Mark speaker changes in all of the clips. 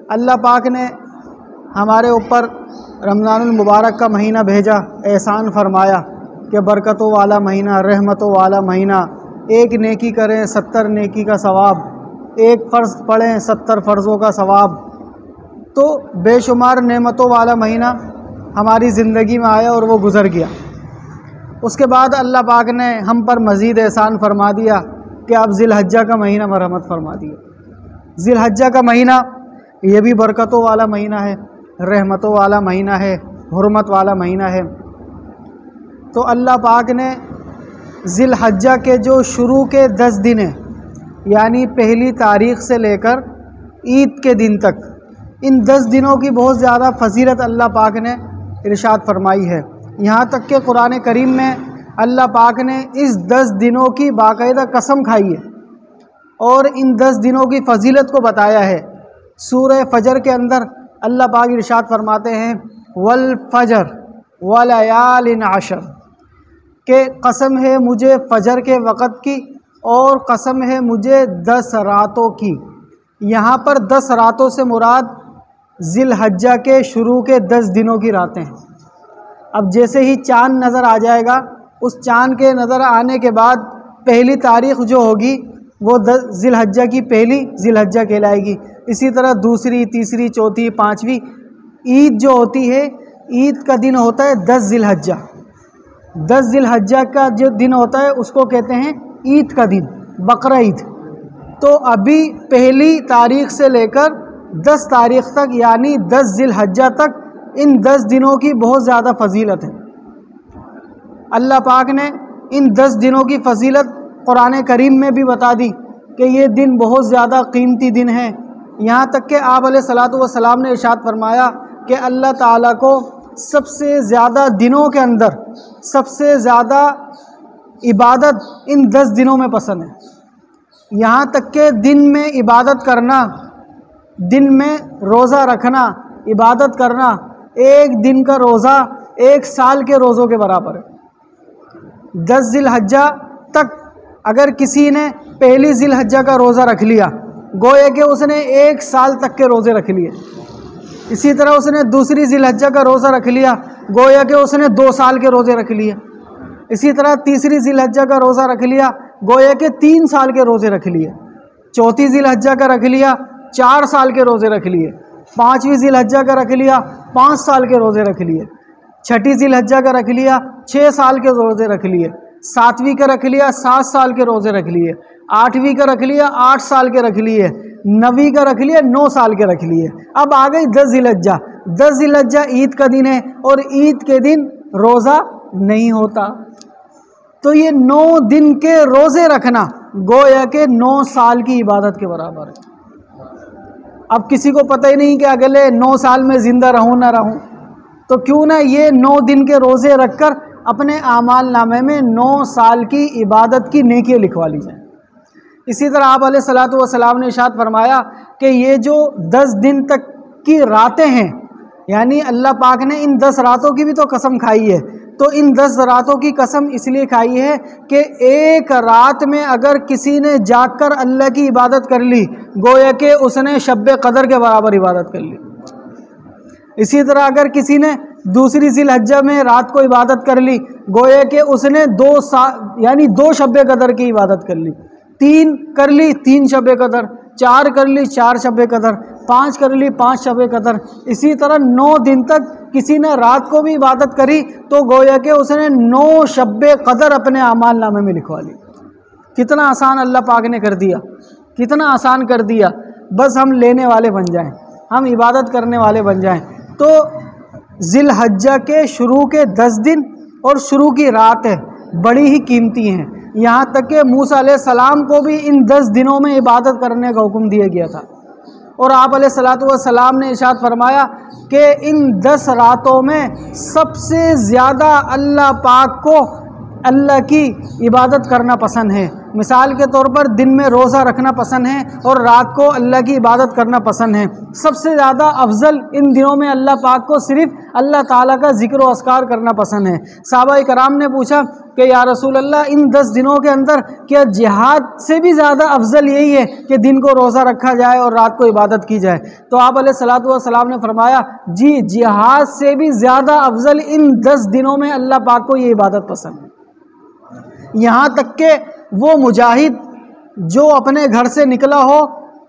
Speaker 1: اللہ پاک نے ہمارے اوپر رمضان المبارک کا مہینہ بھیجا، احسان فرمایا کہ برکتوں والا مہینہ، رحمتوں والا مہینہ، ایک نیکی کریں 70 نیکی کا ثواب، ایک فرض پڑھیں 70 فرضوں کا ثواب۔ تو بے شمار نعمتوں والا مہینہ ہماری زندگی میں آیا اور وہ گزر گیا۔ اس کے بعد اللہ پاک نے ہم پر مزید احسان فرما دیا کہ اب ذی الحجہ کا مہینہ مرحمت فرما دیا۔ ذی الحجہ کا مہینہ یہ بھی برکتوں والا مہینہ ہے، رحمتوں والا مہینہ ہے، حرمت والا مہینہ ہے۔ تو اللہ پاک نے ذی الحجہ کے جو شروع کے 10 دن ہیں، یعنی پہلی تاریخ سے لے کر عید کے دن تک، ان 10 دنوں کی بہت زیادہ فضیلت اللہ پاک نے ارشاد فرمائی ہے۔ یہاں تک کہ قرآن کریم میں اللہ پاک نے اس 10 دنوں کی باقاعدہ قسم کھائی ہے اور ان 10 دنوں کی فضیلت کو بتایا ہے۔ سورہ فجر کے اندر اللہ پاک ارشاد فرماتے ہیں والفجر ولیال عشر، کہ قسم ہے مجھے فجر کے وقت کی اور قسم ہے مجھے 10 راتوں کی۔ یہاں پر 10 راتوں سے مراد ذی الحجہ کے شروع کے 10 دنوں کی راتیں ہیں۔ اب جیسے ہی چاند نظر آ جائے گا، اس چاند کے نظر آنے کے بعد پہلی تاریخ جو ہوگی وہ ذی الحجہ کی پہلی ذی الحجہ کہلائے گی۔ اسی طرح دوسری، تیسری، چوتھی، پانچویں۔ عید جو ہوتی ہے، عید کا دن ہوتا ہے 10 ذی الحجہ۔ 10 ذی الحجہ کا جو دن ہوتا ہے اس کو کہتے ہیں عید کا دن، بقرہ عید۔ تو ابھی پہلی تاریخ سے لے کر 10 تاریخ تک، یعنی 10 ذی الحجہ تک، ان 10 دنوں کی بہت زیادہ فضیلت ہے۔ اللہ پاک نے ان 10 دنوں کی فضیلت قرآن کریم میں بھی بتا دی کہ یہ دن بہت زیادہ قیمتی دن ہے۔ یہاں تک کہ آپ علیہ الصلوۃ والسلام نے ارشاد فرمایا کہ اللہ تعالیٰ کو سب سے زیادہ دنوں کے اندر سب سے زیادہ عبادت ان 10 دنوں میں پسند ہے۔ یہاں تک کہ دن میں عبادت کرنا، دن میں روزہ رکھنا، عبادت کرنا، ایک دن کا روزہ 1 سال کے روزوں کے برابر ہے۔ 10 ذی الحجہ تک اگر کسی نے پہلی ذی الحجہ کا روزہ رکھ لیا، گویا کہ اس نے 1 سال تک کے روزے رکھ لیے۔ اسی طرح اس نے دوسری ذی الحجہ کا روزہ رکھ لیا، گویا کہ اس نے 2 سال کے روزے رکھ لیے۔ اسی طرح تیسری ذی الحجہ کا روزہ رکھ لیا، گویا کہ 3 سال کے روزے رکھ لیے۔ چوتھی ذی الحجہ کا رکھ لیا، 4 سال کے روزے رکھ لیے۔ پانچویں ذی الحجہ کا رکھ لیا، 5 سال کے روزے رکھ لیے۔ چھٹی ذی الحجہ کا رکھ لیا، 6 سال کے روزے رکھ لیے۔ ساتویں کا رکھ لیا، 7 سال کے روزے رکھ لیے۔ آٹھویں کا رکھ لیا، 8 سال کے رکھ لیے۔ نویں کا رکھ لیا، 9 سال کے رکھ لیے۔ اب آ گئی 10 ذی الحجہ۔ 10 ذی الحجہ عید کا دن ہے اور عید کے دن روزہ نہیں ہوتا، تو یہ 9 دن کے روزے رکھنا گویا کہ 9 سال کی عبادت کے برابر ہے۔ اب کسی کو پتہ ہی نہیں کہ اگلے 9 سال میں زندہ رہوں نہ رہوں، تو کیوں نہ یہ 9 دن کے روزے رکھ کر اپنے اعمال نامے میں 9 سال کی عبادت کی نیکیاں لکھوا لی جائیں۔ اسی طرح آپ علیہ الصلوۃ والسلام نے ارشاد فرمایا کہ یہ جو 10 دن تک کی راتیں ہیں، یعنی اللہ پاک نے ان 10 راتوں کی بھی تو قسم کھائی ہے، تو ان 10 راتوں کی قسم اس لیے کھائی ہے کہ ایک رات میں اگر کسی نے جاگ کر اللہ کی عبادت کر لی، گویا کہ اس نے شب قدر کے برابر عبادت کر لی۔ اسی طرح اگر کسی نے دوسری ذی الحجہ میں رات کو عبادت کر لی، گویا کہ اس نے 2 شب قدر کی عبادت کر لی۔ 3 کر لی، 3 شب قدر، 4 کر لی، 4 شب قدر، 5 کر لی، 5 شب قدر۔ اسی طرح 9 دن تک کسی نے رات کو بھی عبادت کری تو گویا کہ اس نے 9 شب قدر اپنے اعمال نامے میں لکھوا لی۔ کتنا آسان اللہ پاک نے کر دیا، کتنا آسان کر دیا، بس ہم لینے والے بن جائیں، ہم عبادت کرنے والے بن جائیں۔ تو ذی الحجہ کے شروع کے 10 دن اور شروع کی راتیں بڑی ہی قیمتی ہیں، یہاں تک کہ موسیٰ علیہ السلام کو بھی ان 10 دنوں میں عبادت کرنے کا حکم دیا گیا تھا، اور آپ علیہ الصلوۃ والسلام نے ارشاد فرمایا کہ ان 10 راتوں میں سب سے زیادہ اللہ پاک کو اللہ کی عبادت کرنا پسند ہے، مثال کے طور پر دن میں روزہ رکھنا پسند ہے اور رات کو اللہ کی عبادت کرنا پسند ہے۔ سب سے زیادہ افضل ان دنوں میں اللہ پاک کو صرف اللہ تعالیٰ کا ذکر و اذکار کرنا پسند ہے۔ صحابہ کرام نے پوچھا کہ یا رسول اللہ ان 10 دنوں کے اندر کیا جہاد سے بھی زیادہ افضل یہی ہے کہ دن کو روزہ رکھا جائے اور رات کو عبادت کی جائے؟ تو آپ علیہ الصلوۃ والسلام نے فرمایا جی جہاد سے بھی زیادہ افضل ان 10 دنوں میں اللہ پاک کو یہ عبادت پسند ہے۔ یہاں تک کہ وہ مجاہد جو اپنے گھر سے نکلا ہو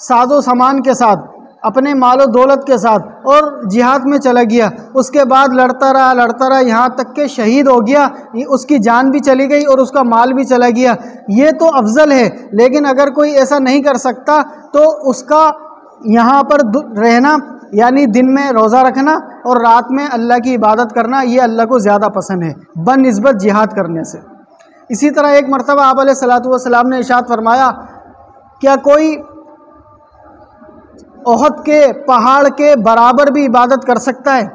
Speaker 1: ساز و سامان کے ساتھ، اپنے مال و دولت کے ساتھ اور جہاد میں چلا گیا، اس کے بعد لڑتا رہا یہاں تک کہ شہید ہو گیا، اس کی جان بھی چلی گئی اور اس کا مال بھی چلا گیا، یہ تو افضل ہے۔ لیکن اگر کوئی ایسا نہیں کر سکتا تو اس کا یہاں پر رہنا یعنی دن میں روزہ رکھنا اور رات میں اللہ کی عبادت کرنا یہ اللہ کو زیادہ پسند ہے بنسبت جہاد کرنے سے۔ اسی طرح ایک مرتبہ آپ علیہ الصلوۃ والسلام نے ارشاد فرمایا کیا کوئی احد کے پہاڑ کے برابر بھی عبادت کر سکتا ہے؟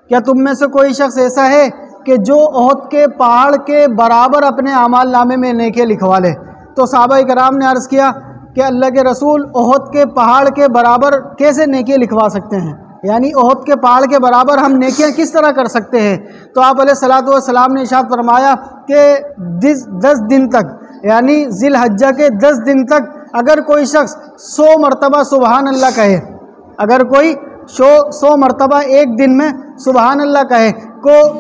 Speaker 1: کیا تم میں سے کوئی شخص ایسا ہے کہ جو احد کے پہاڑ کے برابر اپنے اعمال نامے میں نیکیاں لکھوا لے؟ تو صحابہ کرام نے عرض کیا کہ اللہ کے رسول احد کے پہاڑ کے برابر کیسے نیکیاں لکھوا سکتے ہیں؟ یعنی احد کے پہاڑ کے برابر ہم نیکیاں کس طرح کر سکتے ہیں؟ تو آپ علیہ الصلوۃ والسلام نے ارشاد فرمایا کہ 10 دن تک یعنی ذی الحجہ کے 10 دن تک اگر کوئی شخص 100 مرتبہ سبحان اللہ کہے، اگر کوئی 100 مرتبہ ایک دن میں سبحان اللہ کہے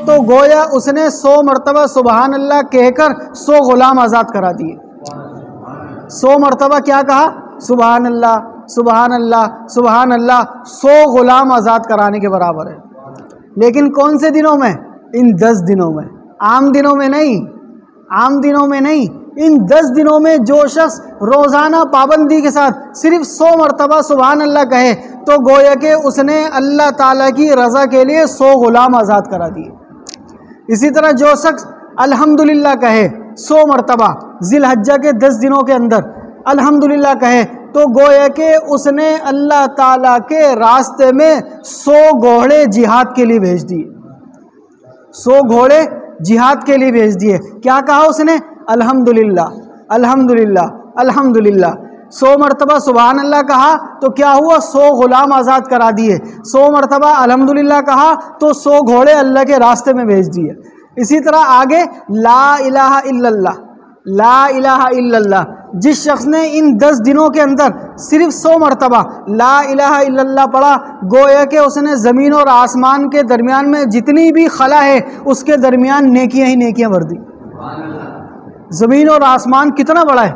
Speaker 1: تو گویا اس نے 100 مرتبہ سبحان اللہ کہہ کر 100 غلام آزاد کرا دیے۔ 100 مرتبہ کیا کہا؟ سبحان اللہ سبحان اللہ سبحان اللہ، 100 غلام آزاد کرانے کے برابر ہے۔ لیکن کون سے دنوں میں؟ ان 10 دنوں میں، عام دنوں میں نہیں، عام دنوں میں نہیں، ان 10 دنوں میں جو شخص روزانہ پابندی کے ساتھ صرف 100 مرتبہ سبحان اللہ کہے تو گویا کہ اس نے اللہ تعالیٰ کی رضا کے لیے 100 غلام آزاد کرا دیے۔ اسی طرح جو شخص الحمدللہ کہے 100 مرتبہ ذی الحجہ کے 10 دنوں کے اندر الحمدللہ کہے تو گویا کہ اس نے اللہ تعالیٰ کے راستے میں 100 گھوڑے جہاد کے لیے بھیج دیے، 100 گھوڑے جہاد کے لیے بھیج دیے۔ کیا کہا اس نے؟ الحمدللہ الحمدللہ الحمدللہ۔ 100 مرتبہ سبحان اللہ کہا تو کیا ہوا؟ 100 غلام آزاد کرا دیے۔ 100 مرتبہ الحمدللہ کہا تو 100 گھوڑے اللہ کے راستے میں بھیج دیے۔ اسی طرح آگے لا الہ الا اللہ، لا الہ الا اللہ، جس شخص نے ان 10 دنوں کے اندر صرف 100 مرتبہ لا الہ الا اللہ پڑھا گویا کہ اس نے زمین اور آسمان کے درمیان میں جتنی بھی خلا ہے اس کے درمیان نیکیاں ہی نیکیاں بھر دی۔ زمین اور آسمان کتنا بڑا ہے،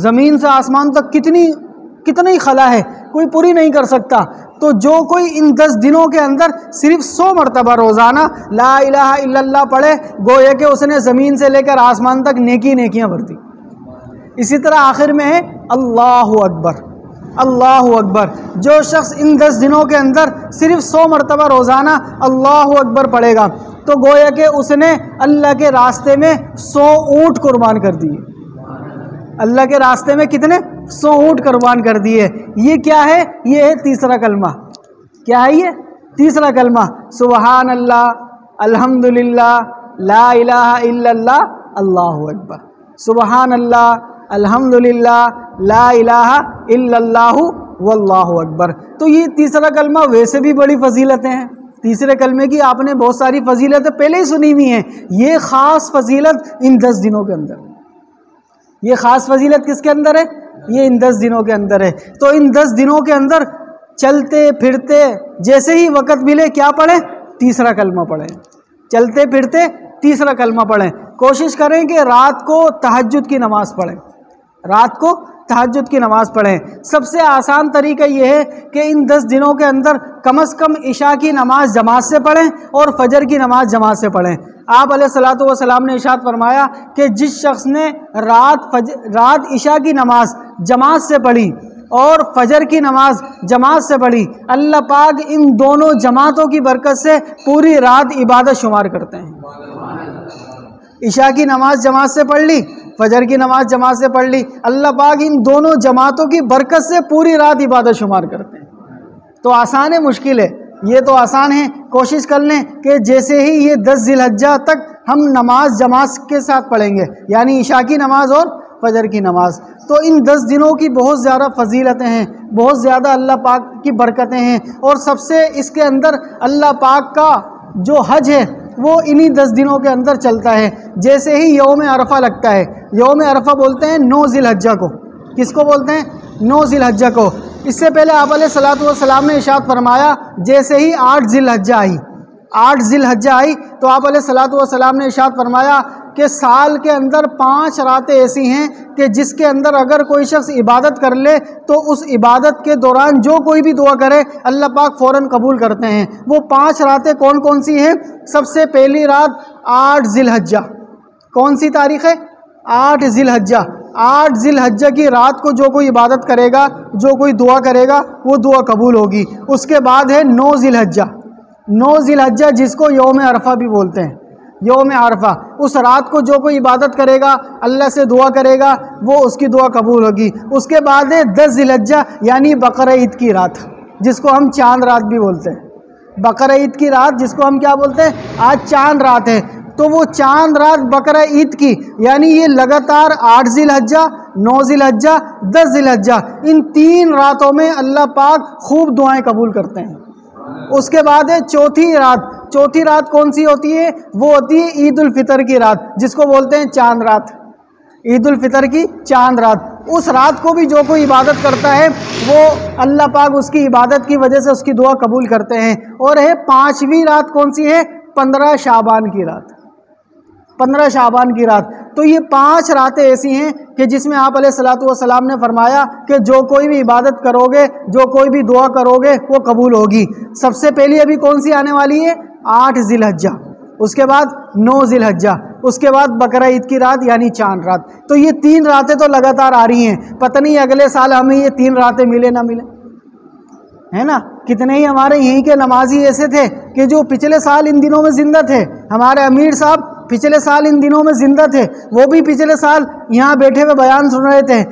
Speaker 1: زمین سے آسمان تک کتنی خلا ہے، کوئی پوری نہیں کر سکتا۔ تو جو کوئی ان 10 دنوں کے اندر صرف 100 مرتبہ روزانہ لا الہ الا اللہ پڑھے گویا کہ اس نے زمین سے لے کر آسمان تک نیکیاں بھر دی۔ اسی طرح آخر میں ہے اللہ اکبر، اللہ اکبر۔ جو شخص ان 10 دنوں کے اندر صرف 100 مرتبہ روزانہ اللہ اکبر پڑھے گا تو گویا کہ اس نے اللہ کے راستے میں 100 اونٹ قربان کر دیے۔ اللہ کے راستے میں کتنے؟ 100 اونٹ قربان کر دیے۔ یہ کیا ہے؟ یہ ہے تیسرا کلمہ۔ کیا ہے یہ؟ تیسرا کلمہ، سبحان اللہ الحمدللہ لا الہ الا اللہ اللہ اکبر، سبحان اللہ الحمدللہ لا الہ الا اللہ واللہ اکبر۔ تو یہ تیسرا کلمہ ویسے بھی بڑی فضیلتیں ہیں، تیسرے کلمے کی آپ نے بہت ساری فضیلتیں پہلے ہی سنی ہوئی ہیں، یہ خاص فضیلت ان 10 دنوں کے اندر، یہ خاص فضیلت کس کے اندر ہے؟ یہ ان 10 دنوں کے اندر ہے۔ تو ان 10 دنوں کے اندر چلتے پھرتے جیسے ہی وقت ملے کیا پڑھیں؟ تیسرا کلمہ پڑھیں، چلتے پھرتے تیسرا کلمہ پڑھیں۔ کوشش کریں کہ رات کو تہجد کی نماز پڑھیں، رات کو تہجد کی نماز پڑھیں۔ سب سے آسان طریقہ یہ ہے کہ ان 10 دنوں کے اندر کم از کم عشاء کی نماز جماعت سے پڑھیں اور فجر کی نماز جماعت سے پڑھیں۔ آپ علیہ الصلوۃ والسلام نے ارشاد فرمایا کہ جس شخص نے رات عشاء کی نماز جماعت سے پڑھی اور فجر کی نماز جماعت سے پڑھی، اللہ پاک ان دونوں جماعتوں کی برکت سے پوری رات عبادت شمار کرتے ہیں۔ عشاء کی نماز جماعت سے پڑھ لی، فجر کی نماز جماعت سے پڑھ لی، اللہ پاک ان دونوں جماعتوں کی برکت سے پوری رات عبادت شمار کرتے ہیں۔ تو آسان ہے مشکل ہے؟ یہ تو آسان ہے۔ کوشش کر لیں کہ جیسے ہی یہ 10 ذی الحجہ تک ہم نماز جماعت کے ساتھ پڑھیں گے، یعنی عشاء کی نماز اور فجر کی نماز۔ تو ان 10 دنوں کی بہت زیادہ فضیلتیں ہیں، بہت زیادہ اللہ پاک کی برکتیں ہیں، اور سب سے اس کے اندر اللہ پاک کا جو حج ہے وہ انہی 10 دنوں کے اندر چلتا ہے۔ جیسے ہی یوم عرفہ لگتا ہے، یوم عرفہ بولتے ہیں 9 ذی الحجہ کو۔ کس کو بولتے ہیں؟ 9 ذی الحجہ کو۔ اس سے پہلے آپ علیہ الصلوۃ والسلام نے ارشاد فرمایا، جیسے ہی 8 ذی الحجہ آئی، 8 ذی الحجہ آئی تو آپ علیہ الصلوۃ والسلام نے ارشاد فرمایا کہ سال کے اندر 5 راتیں ایسی ہیں کہ جس کے اندر اگر کوئی شخص عبادت کر لے تو اس عبادت کے دوران جو کوئی بھی دعا کرے اللہ پاک فوراً قبول کرتے ہیں۔ وہ 5 راتیں کون کون سی ہیں؟ سب سے پہلی رات 8 ذی الحجہ۔ کون سی تاریخ ہے؟ 8 ذی الحجہ۔ 8 ذی الحجہ کی رات کو جو کوئی عبادت کرے گا، جو کوئی دعا کرے گا وہ دعا قبول ہوگی۔ اس کے بعد ہے 9 ذی الحجہ۔ 9 ذی الحجہ جس کو یوم عرفہ بھی بولتے ہیں، یوم عرفہ۔ اس رات کو جو کوئی عبادت کرے گا، اللہ سے دعا کرے گا، وہ اس کی دعا قبول ہوگی۔ اس کے بعد ہے 10 ذی الحجہ یعنی بقرہ عید کی رات، جس کو ہم چاند رات بھی بولتے ہیں۔ بقرہ عید کی رات جس کو ہم کیا بولتے ہیں؟ آج چاند رات ہے، تو وہ چاند رات بقرہ عید کی، یعنی یہ لگاتار 8 ذی الحجہ، 9 ذی الحجہ، 10 ذی الحجہ، ان 3 راتوں میں اللہ پاک خوب دعائیں قبول کرتے ہیں۔ اس کے بعد ہے چوتھی رات۔ چوتھی رات کون سی ہوتی ہے؟ وہ ہوتی ہے عید الفطر کی رات، جس کو بولتے ہیں چاند رات، عید الفطر کی چاند رات۔ اس رات کو بھی جو کوئی عبادت کرتا ہے وہ اللہ پاک اس کی عبادت کی وجہ سے اس کی دعا قبول کرتے ہیں۔ اور ہے 5ویں رات کون سی ہے؟ 15 شعبان کی رات، 15 شعبان کی رات۔ تو یہ 5 راتیں ایسی ہیں کہ جس میں آپ علیہ الصلوۃ والسلام نے فرمایا کہ جو کوئی بھی عبادت کرو گے، جو کوئی بھی دعا کرو گے وہ قبول ہوگی۔ سب سے پہلی ابھی کون سی آنے والی ہے؟ 8 ذی الحجہ، اس کے بعد 9 ذی الحجہ، اس کے بعد بقرہ عید کی رات یعنی چاند رات۔ تو یہ 3 راتیں تو لگاتار آ رہی ہیں، پتہ نہیں اگلے سال ہمیں یہ 3 راتیں ملے نہ ملے، ہے نا؟ کتنے ہی ہمارے یہیں کے نمازی ایسے تھے کہ جو پچھلے سال ان دنوں میں زندہ تھے۔ ہمارے امیر صاحب پچھلے سال ان دنوں میں زندہ تھے، وہ بھی پچھلے سال یہاں بیٹھے ہوئے بیان سن رہے تھے۔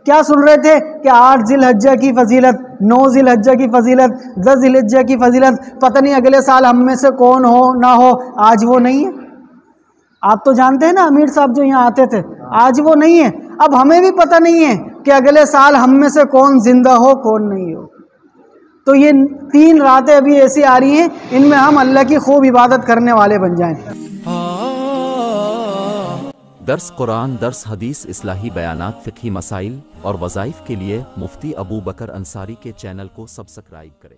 Speaker 1: کیا سن رہے تھے؟ کہ 8 ذی الحجہ کی فضیلت، 9 ذی الحجہ کی فضیلت، 10 ذی الحجہ کی فضیلت۔ پتہ نہیں اگلے سال ہم میں سے کون ہو نہ ہو، آج وہ نہیں ہے۔ آپ تو جانتے ہیں نا امیر صاحب جو یہاں آتے تھے، آج وہ نہیں ہے۔ اب ہمیں بھی پتہ نہیں ہے کہ اگلے سال ہم میں سے کون زندہ ہو کون نہیں ہو۔ تو یہ 3 راتیں ابھی ایسی آ رہی ہیں، ان میں ہم اللہ کی خوب عبادت کرنے والے بن جائیں۔
Speaker 2: درس قرآن، درس حدیث، اصلاحی بیانات، فقہی مسائل اور وظائف کے لیے مفتی ابو بکر انصاری کے چینل کو سبسکرائب کریں۔